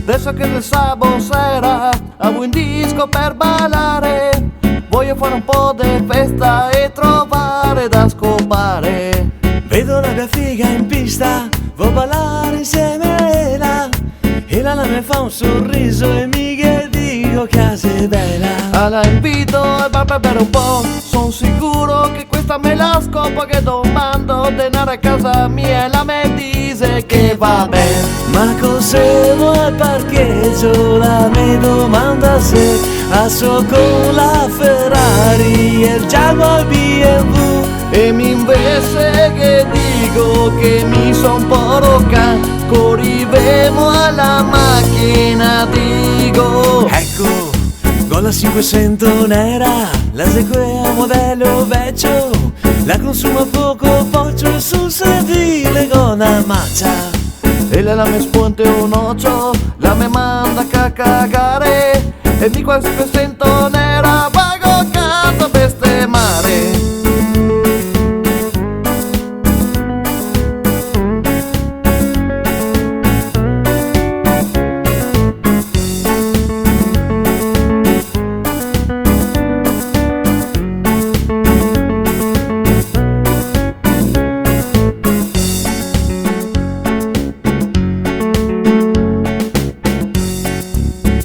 Adesso che il sabato sera avevo un disco per ballare, voglio fare un po' di festa e trovare da scopare. Vedo la mia figa in pista, vuoi ballare insieme a ella, e la mi fa un sorriso e mi dico che sei bella. La invito al bar per bere un po', son sicuro che questa me la scopo, che domando denaro a casa mia e la me dice che va bene. Ma cos'è al parcheggio? La mia domanda se a so con la Ferrari e il Jaguar BMW. E mi invece che dico che mi son un po' rocca, corrivemo alla macchina, dico. Ecco, con la 500 nera, la sequea modello vecchio, la consuma poco, faccio sul sedile con la maccia. E lei la me spunta un occhio, la me manda a cagare, e mi quasi 500 nera, pago a casa per ste mare.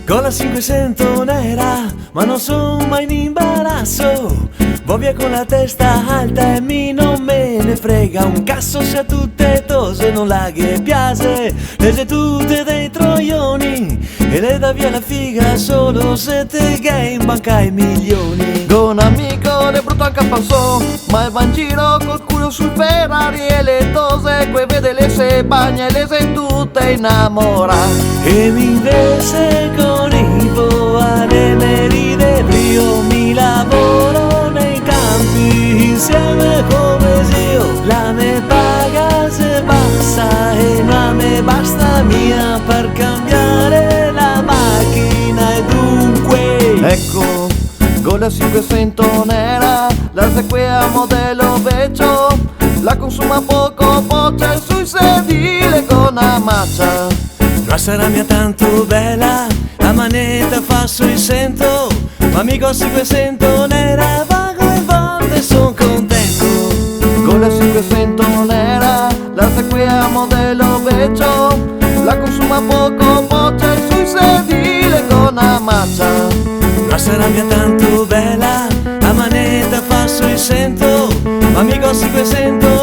Con la 500 nera, ma non sono mai in imbarazzo. Vo via con la testa alta e mi non me ne frega un cazzo se a tutte cose non la che piace. Lese tutte dei troioni e le dà via la figa solo se te gay in banca i milioni. Con un amico le brutto anche passò, ma va in giro col culo sul Ferrari e le dose, que vede le se bagna e le sei tutte innamorate. E mi invece con i alle meride brio mi lavoro nei campi insieme come zio. La me paga se basta e non me basta mia per cambiare la macchina e dunque. Ecco, con la 500 nera, la sequea modello vecchio, la consuma poco, poggia sui sedile con la maccia. Non sarà mia tanto bella, la manetta fa sui sento, ma amico 500 nera, vago e volte son contento. Con la 500 nera, la sequea modello vecchio, la consuma poco, poggia sui sedile con la maccia. Non sarà mia tanto bella, la manetta fa sui sento, ma amico 500